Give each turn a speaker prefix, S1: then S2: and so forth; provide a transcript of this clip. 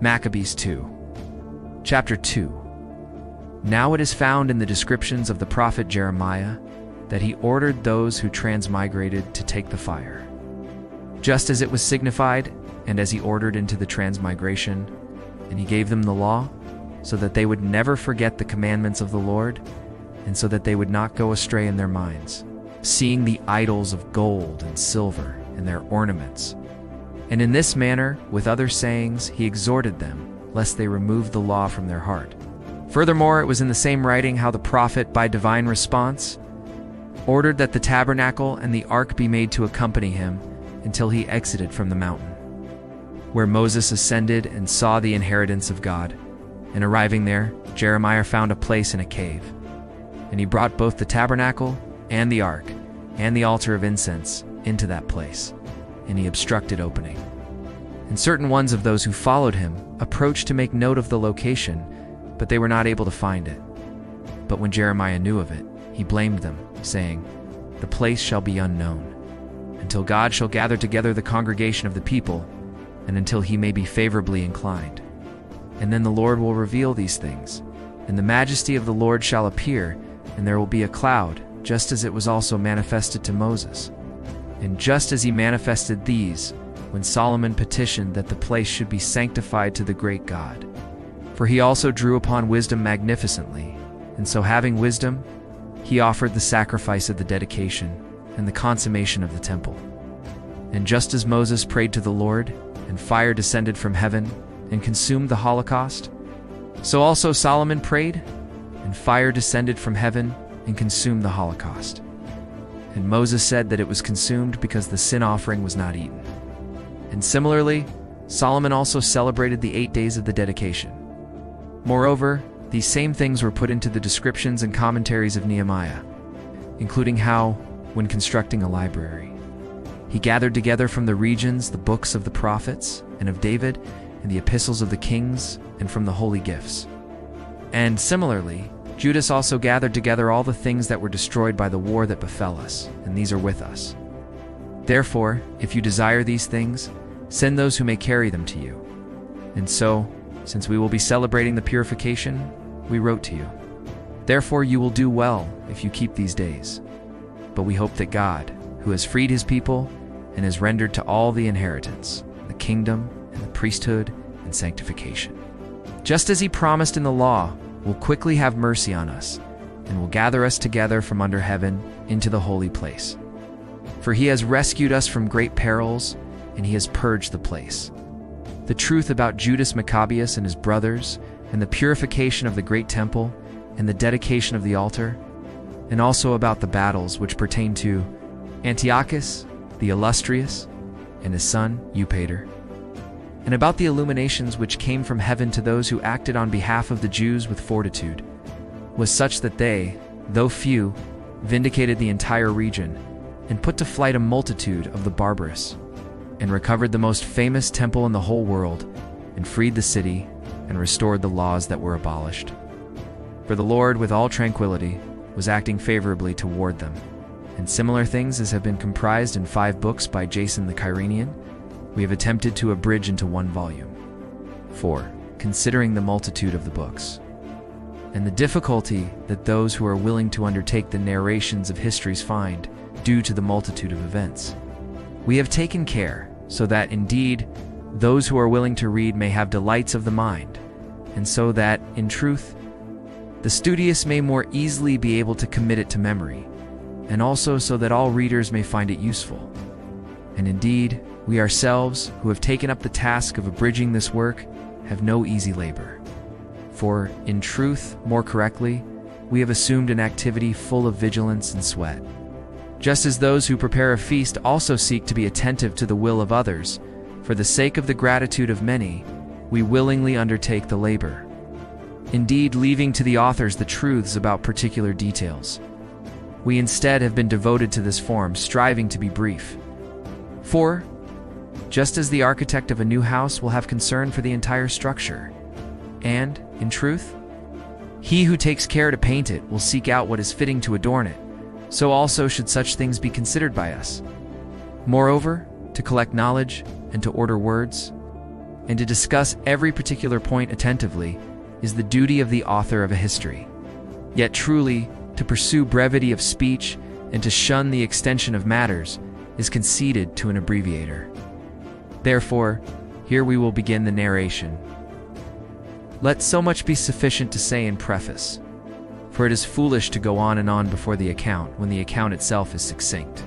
S1: Maccabees 2. Chapter 2. Now it is found in the descriptions of the prophet Jeremiah that he ordered those who transmigrated to take the fire. Just as it was signified, and as he ordered into the transmigration, and he gave them the law, so that they would never forget the commandments of the Lord, and so that they would not go astray in their minds, seeing the idols of gold and silver and their ornaments. And in this manner, with other sayings, he exhorted them, lest they remove the law from their heart. Furthermore, it was in the same writing how the prophet, by divine response, ordered that the tabernacle and the ark be made to accompany him until he exited from the mountain, where Moses ascended and saw the inheritance of God. And arriving there, Jeremiah found a place in a cave. And he brought both the tabernacle and the ark and the altar of incense into that place, and he obstructed opening. And certain ones of those who followed him approached to make note of the location, but they were not able to find it. But when Jeremiah knew of it, he blamed them, saying, "The place shall be unknown, until God shall gather together the congregation of the people, and until he may be favorably inclined. And then the Lord will reveal these things, and the majesty of the Lord shall appear, and there will be a cloud, just as it was also manifested to Moses. And just as he manifested these, when Solomon petitioned that the place should be sanctified to the great God. For he also drew upon wisdom magnificently, and so having wisdom, he offered the sacrifice of the dedication and the consummation of the temple. And just as Moses prayed to the Lord, and fire descended from heaven and consumed the holocaust, so also Solomon prayed, and fire descended from heaven and consumed the holocaust. And Moses said that it was consumed because the sin offering was not eaten. And similarly, Solomon also celebrated the 8 days of the dedication. Moreover, these same things were put into the descriptions and commentaries of Nehemiah, including how, when constructing a library, he gathered together from the regions the books of the prophets and of David and the epistles of the kings and from the holy gifts. And similarly, Judas also gathered together all the things that were destroyed by the war that befell us, and these are with us. Therefore, if you desire these things, send those who may carry them to you. And so, since we will be celebrating the purification, we wrote to you. Therefore you will do well if you keep these days. But we hope that God, who has freed his people and has rendered to all the inheritance, the kingdom and the priesthood and sanctification, just as he promised in the law, will quickly have mercy on us and will gather us together from under heaven into the holy place. For he has rescued us from great perils, and he has purged the place. The truth about Judas Maccabeus and his brothers, and the purification of the great temple, and the dedication of the altar, and also about the battles which pertain to Antiochus, the illustrious, and his son Eupator, and about the illuminations which came from heaven to those who acted on behalf of the Jews with fortitude, was such that they, though few, vindicated the entire region, and put to flight a multitude of the barbarous, and recovered the most famous temple in the whole world, and freed the city, and restored the laws that were abolished. For the Lord, with all tranquility, was acting favorably toward them. And similar things as have been comprised in 5 books by Jason the Cyrenean, we have attempted to abridge into 1 volume. 4. Considering the multitude of the books, and the difficulty that those who are willing to undertake the narrations of histories find, due to the multitude of events, we have taken care, so that indeed those who are willing to read may have delights of the mind, and so that, in truth, the studious may more easily be able to commit it to memory, and also so that all readers may find it useful. And indeed, we ourselves, who have taken up the task of abridging this work, have no easy labor. For, in truth, more correctly, we have assumed an activity full of vigilance and sweat. Just as those who prepare a feast also seek to be attentive to the will of others, for the sake of the gratitude of many, we willingly undertake the labor. Indeed, leaving to the authors the truths about particular details, we instead have been devoted to this form, striving to be brief. For, just as the architect of a new house will have concern for the entire structure, and, in truth, he who takes care to paint it will seek out what is fitting to adorn it, so also should such things be considered by us. Moreover, to collect knowledge and to order words, and to discuss every particular point attentively is the duty of the author of a history. Yet truly, to pursue brevity of speech and to shun the extension of matters is conceded to an abbreviator. Therefore, here we will begin the narration. Let so much be sufficient to say in preface, for it is foolish to go on and on before the account when the account itself is succinct.